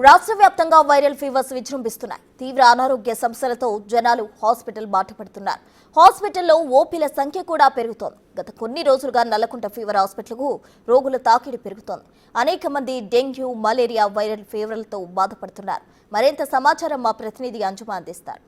రాష్ట్ర వ్యాప్తంగా viral fevers విజృంభిస్తున్నాయి. తీవ్ర అనారోగ్య సమస్యలతో జనాలు హాస్పిటల్ బాటపడుతున్నారు. హాస్పిటల్లో ఓపీల సంఖ్య కూడా పెరుగుతోంది. గత కొన్ని రోజులుగా నల్లకుంట ఫీవర్ హాస్పిటల్కు రోగుల తాకిడి పెరుగుతోంది. అనేక మంది డెంగ్యూ, మలేరియా వైరల్ ఫీవర్లతో బాధపడుతున్నారు. మరింత సమాచారం మా ప్రతినిధి అంజుమా అందిస్తారు.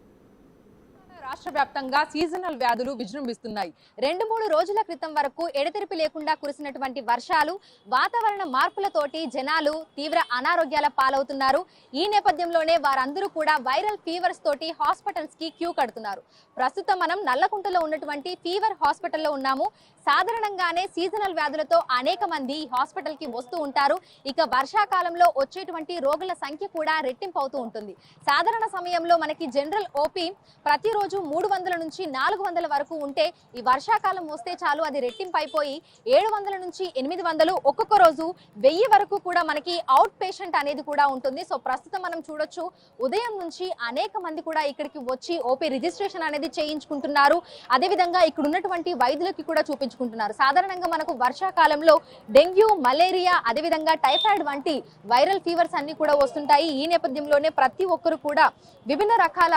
రాష్ట్ర వ్యాప్తంగా సీజనల్ వ్యాధులు విజృంభిస్తున్నాయి. 2-3 రోజుల క్రితం వరకు ఎడతెరిపి లేకుండా కురిసినటువంటి వర్షాలు, వాతావరణ మార్పులతోటి జనాలు తీవ్ర అనారోగ్యాల పాలవుతున్నారు. ఈ నేపథ్యంలోనే వారందరూ కూడా వైరల్ ఫీవర్స్ తోటి హాస్పిటల్స్ కి క్యూ కడుతున్నారు. ప్రస్తుతం మనం నల్లకుంటలో ఉన్నటువంటి ఫీవర్ హాస్పిటల్లో ఉన్నాము. సాధారణంగానే సీజనల్ వ్యాధులతో అనేక మంది ఈ హాస్పిటల్ కి వస్తూ ఉంటారు. ఇక వర్షాకాలంలో వచ్చేటువంటి రోగుల సంఖ్య కూడా రెట్టింపు అవుతూ ఉంటుంది. సాధారణ సమయంలో మనకి జనరల్ ఓపీ ప్రతిరోజు 300 నుంచి 400 వరకు ఉంటే, ఈ వర్షాకాలం వస్తే చాలు అది రెట్టింపు అయిపోయి 700 నుంచి 800, ఒక్కొక్క రోజు 1000 వరకు కూడా మనకి అవుట్ పేషెంట్ అనేది కూడా ఉంటుంది. సో ప్రస్తుతం మనం చూడొచ్చు, ఉదయం నుంచి అనేక మంది కూడా ఇక్కడికి వచ్చి ఓపీ రిజిస్ట్రేషన్ అనేది చేయించుకుంటున్నారు. అదేవిధంగా ఇక్కడ ఉన్నటువంటి వైద్యులకి కూడా చూపించుకుంటున్నారు. సాధారణంగా మనకు వర్షాకాలంలో డెంగ్యూ, మలేరియా, అదేవిధంగా టైఫాయిడ్ వంటి వైరల్ ఫీవర్స్ అన్ని కూడా వస్తుంటాయి. ఈ నేపథ్యంలోనే ప్రతి ఒక్కరు కూడా విభిన్న రకాల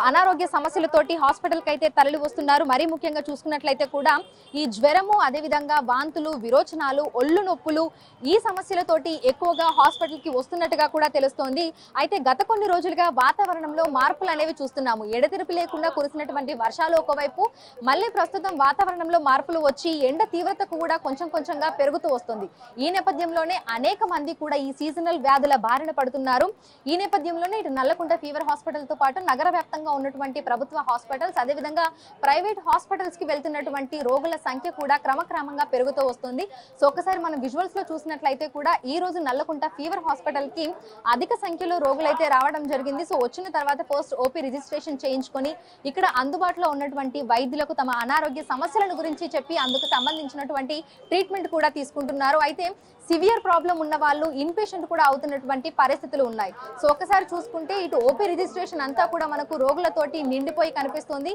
అనారోగ్య సమస్యలతోటి హాస్పిటల్కి అయితే తరలి వస్తున్నారు. మరీ ముఖ్యంగా చూసుకున్నట్లయితే కూడా ఈ జ్వరము, అదేవిధంగా వాంతులు, విరోచనాలు, ఒళ్ళు నొప్పులు, ఈ సమస్యలతోటి ఎక్కువగా హాస్పిటల్కి వస్తున్నట్టుగా కూడా తెలుస్తోంది. అయితే గత కొన్ని రోజులుగా వాతావరణంలో మార్పులు అనేవి చూస్తున్నాము. ఎడతెరిపి లేకుండా కురిసినటువంటి వర్షాలు ఒకవైపు, మళ్ళీ ప్రస్తుతం వాతావరణంలో మార్పులు వచ్చి ఎండ తీవ్రత కూడా కొంచెంగా పెరుగుతూ వస్తుంది. ఈ నేపథ్యంలోనే అనేక మంది కూడా ఈ సీజనల్ వ్యాధుల బారిన పడుతున్నారు. ఈ నేపథ్యంలోనే ఇటు నల్లకుంట ఫీవర్ హాస్పిటల్తో పాటు నగర ఉన్నటువంటి ప్రభుత్వ హాస్పిటల్స్, అదేవిధంగా ప్రైవేట్ హాస్పిటల్స్ కి వెళ్తున్నటువంటి రోగుల సంఖ్య కూడా క్రమక్రమంగా పెరుగుతూ వస్తుంది. సో ఒకసారి మనం విజువల్స్ లో చూసినట్లయితే కూడా ఈ రోజు నల్లకుంట ఫీవర్ హాస్పిటల్ కి అధిక సంఖ్యలో రోగులైతే రావడం జరిగింది. సో వచ్చిన తర్వాత పోస్ట్ ఓపీ రిజిస్ట్రేషన్ చేయించుకొని ఇక్కడ అందుబాటులో ఉన్నటువంటి వైద్యులకు తమ అనారోగ్య సమస్యలను గురించి చెప్పి అందుకు సంబంధించినటువంటి ట్రీట్మెంట్ కూడా తీసుకుంటున్నారు. అయితే సివియర్ ప్రాబ్లం ఉన్న వాళ్ళు ఇన్ పేషెంట్ కూడా అవుతున్నటువంటి పరిస్థితులు ఉన్నాయి. సో ఒకసారి చూసుకుంటే ఇటు ఓపీ రిజిస్ట్రేషన్ అంతా కూడా మనకు రోగులతోటి నిండిపోయి కనిపిస్తుంది.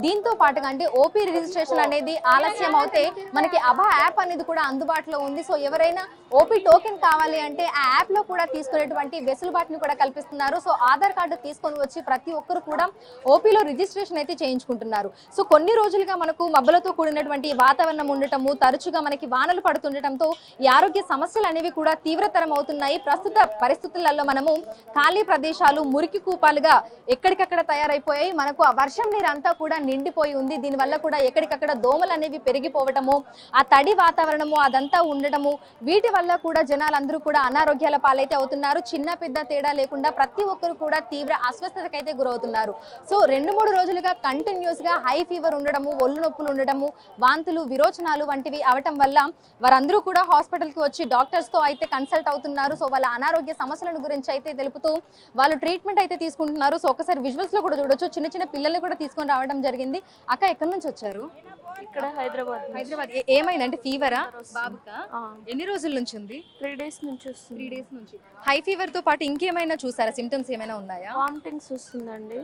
దీంతో పాటుగా అంటే ఓపీ రిజిస్ట్రేషన్ అనేది ఆలస్యం అవుతే మనకి అభా యాప్ అనేది కూడా అందుబాటులో ఉంది. సో ఎవరైనా ఓపీ టోకెన్ కావాలి అంటే ఆ యాప్ లో కూడా తీసుకునేటువంటి వెసులుబాటుని కూడా కల్పిస్తున్నారు. సో ఆధార్ కార్డు తీసుకొని వచ్చి ప్రతి ఒక్కరు కూడా ఓపీలో రిజిస్ట్రేషన్ అయితే చేయించుకుంటున్నారు. సో కొన్ని రోజులుగా మనకు మబ్బులతో కూడినటువంటి వాతావరణం ఉండటము, తరచుగా మనకి వానలు పడుతుండటంతో ఈ ఆరోగ్య సమస్యలు అనేవి కూడా తీవ్రతరం అవుతున్నాయి. ప్రస్తుత పరిస్థితులలో మనము ఖాళీ ప్రదేశాలు మురికి కూపాలుగా ఎక్కడికక్కడ తయారైపోయాయి. మనకు ఆ వర్షం నీరు అంతా కూడా నిండిపోయి ఉంది. దీనివల్ల కూడా ఎక్కడికక్కడ దోమలు అనేవి పెరిగిపోవటము, ఆ తడి వాతావరణము అదంతా ఉండటము, వీటి వల్ల కూడా జనాలందరూ కూడా అనారోగ్యాల పాలైతే అవుతున్నారు. చిన్న పెద్ద తేడా లేకుండా ప్రతి ఒక్కరు కూడా తీవ్ర అస్వస్థతకైతే గురవుతున్నారు. సో 2-3 రోజులుగా కంటిన్యూస్ గా హై ఫీవర్ ఉండడము, ఒళ్ళు నొప్పులు ఉండడము, వాంతులు, విరోచనాలు వంటివి అవటం వల్ల వారందరూ కూడా హాస్పిటల్ కి వచ్చి డాక్టర్స్ తో అయితే కన్సల్ట్ అవుతున్నారు. సో వాళ్ళ అనారోగ్య సమస్యలను గురించి అయితే తెలుపుతూ వాళ్ళు ట్రీట్మెంట్ అయితే తీసుకుంటున్నారు. సో ఒకసారి విజువల్స్ లో కూడా చూడొచ్చు, చిన్న పిల్లల్ని కూడా తీసుకొని రావడం జరిగింది. అక్క ఎక్కడి నుంచి వచ్చారు? ఇక్కడ హైదరాబాద్. ఏమైనా అంటే ఫీవరా బాబుకా? ఎన్ని రోజుల నుంచి ఉంది? 3 డేస్ నుంచి వస్తుంది. 3 డేస్ నుంచి. హై ఫీవర్ తో పాటు ఇంకేమైనా చూసారా? సిమ్టమ్స్ ఏమైనా ఉన్నాయా? వామిటింగ్స్ వస్తుందండి,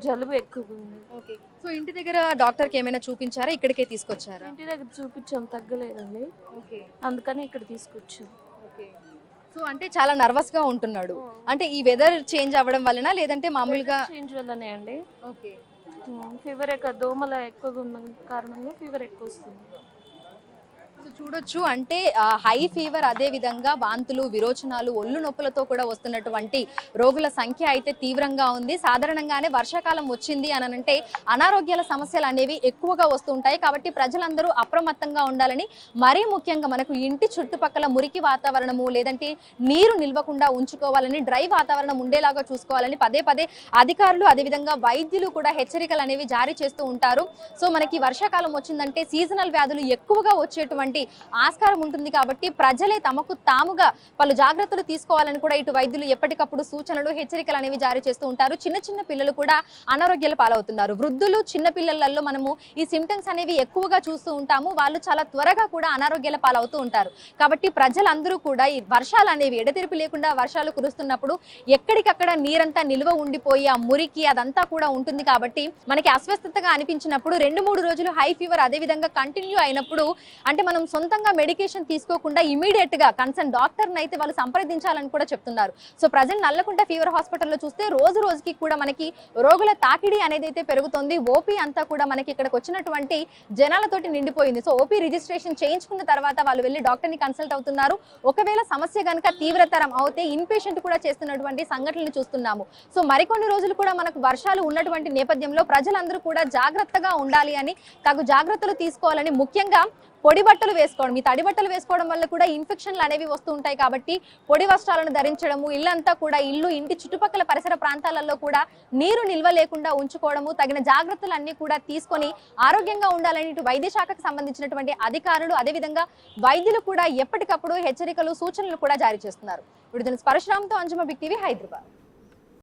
జలుబు ఎక్కువగా ఉంది. ఓకే. సో ఇంటి దగ్గర డాక్టర్ కి ఏమైనా చూపించారా? ఇక్కడికే తీసుకొచ్చారా? ఇంటి దగ్గర చూపించాం, తగ్గలేదండి. ఓకే. అందుకని ఇక్కడ తీసుకొచ్చాం. ఓకే. సో అంటే చాలా నర్వస్ గా ఉంటున్నాడు. అంటే ఈ వెదర్ చేంజ్ అవ్వడం వలన, లేదంటే మామూలుగా చేంజ్ వల్లనే అండి. ఓకే. ఫీవర్ దోమల ఎక్కువగా ఉన్న కారణంగా ఫీవర్ ఎక్కువ వస్తుంది. సో చూడొచ్చు, అంటే హై ఫీవర్, అదే విధంగా వాంతులు, విరోచనాలు, ఒళ్ళు నొప్పులతో కూడా వస్తున్నటువంటి రోగుల సంఖ్య అయితే తీవ్రంగా ఉంది. సాధారణంగానే వర్షాకాలం వచ్చింది అని అంటే అనారోగ్యాల సమస్యలు అనేవి ఎక్కువగా వస్తుంటాయి. కాబట్టి ప్రజలందరూ అప్రమత్తంగా ఉండాలని, మరీ ముఖ్యంగా మనకు ఇంటి చుట్టుపక్కల మురికి వాతావరణము, లేదంటే నీరు నిల్వకుండా ఉంచుకోవాలని, డ్రై వాతావరణం ఉండేలాగా చూసుకోవాలని పదే అధికారులు, అదేవిధంగా వైద్యులు కూడా హెచ్చరికలు అనేవి జారీ చేస్తూ ఉంటారు. సో మనకి వర్షాకాలం వచ్చిందంటే సీజనల్ వ్యాధులు ఎక్కువగా వచ్చేటువంటి ఆస్కారం ఉంటుంది. కాబట్టి ప్రజలే తమకు తాముగా పలు జాగ్రత్తలు తీసుకోవాలని కూడా ఇటు వైద్యులు ఎప్పటికప్పుడు సూచనలు, హెచ్చరికలు అనేవి జారీ చేస్తూ ఉంటారు. చిన్న పిల్లలు కూడా అనారోగ్యాల పాలవుతున్నారు. వృద్ధులు, చిన్న పిల్లలలో మనము ఈ సిమ్టమ్స్ అనేవి ఎక్కువగా చూస్తూ ఉంటాము. వాళ్ళు చాలా త్వరగా కూడా అనారోగ్యాల పాలవుతూ ఉంటారు. కాబట్టి ప్రజలందరూ కూడా ఈ వర్షాలు అనేవి ఎడతెరిపి లేకుండా వర్షాలు కురుస్తున్నప్పుడు ఎక్కడికక్కడ నీరంతా నిల్వ ఉండిపోయి ఆ మురికి అదంతా కూడా ఉంటుంది. కాబట్టి మనకి అస్వస్థతగా అనిపించినప్పుడు 2-3 రోజులు హై ఫీవర్ అదే విధంగా కంటిన్యూ అయినప్పుడు అంటే మనం సొంతంగా మెడికేషన్ తీసుకోకుండా ఇమీడియట్ గా కన్సర్న్ డాక్టర్ అయితే వాళ్ళు సంప్రదించాలని కూడా చెప్తున్నారు. సో ప్రజెంట్ నల్లకుంట ఫీవర్ హాస్పిటల్లో చూస్తే రోజు రోజుకి కూడా మనకి రోగుల తాకిడి అనేది అయితే పెరుగుతుంది. ఓపీ అంతా కూడా మనకి ఇక్కడికి వచ్చినటువంటి జనాలతోటి నిండిపోయింది. సో ఓపీ రిజిస్ట్రేషన్ చేయించుకున్న తర్వాత వాళ్ళు వెళ్ళి డాక్టర్ ని కన్సల్ట్ అవుతున్నారు. ఒకవేళ సమస్య కనుక తీవ్రతరం అవుతే ఇన్ పేషెంట్ కూడా చేస్తున్నటువంటి సంఘటనలు చూస్తున్నాము. సో మరికొన్ని రోజులు కూడా మనకు వర్షాలు ఉన్నటువంటి నేపథ్యంలో ప్రజలందరూ కూడా జాగ్రత్తగా ఉండాలి అని, తగు జాగ్రత్తలు తీసుకోవాలని, ముఖ్యంగా పొడి బట్టలు వేసుకోవడం, ఈ తడి బట్టలు వేసుకోవడం వల్ల కూడా ఇన్ఫెక్షన్లు అనేవి వస్తూ ఉంటాయి. కాబట్టి పొడి వస్త్రాలను ధరించడము, ఇల్లంతా కూడా ఇంటి చుట్టుపక్కల పరిసర ప్రాంతాలలో కూడా నీరు నిల్వ లేకుండా ఉంచుకోవడము, తగిన జాగ్రత్తలు అన్ని కూడా తీసుకొని ఆరోగ్యంగా ఉండాలని ఇటు వైద్య శాఖకు సంబంధించినటువంటి అధికారులు, అదేవిధంగా వైద్యులు కూడా ఎప్పటికప్పుడు హెచ్చరికలు, సూచనలు కూడా జారీ చేస్తున్నారు. విడుదల పరశురామ్తో అంజుమ, బిగ్ టీవీ, హైదరాబాద్.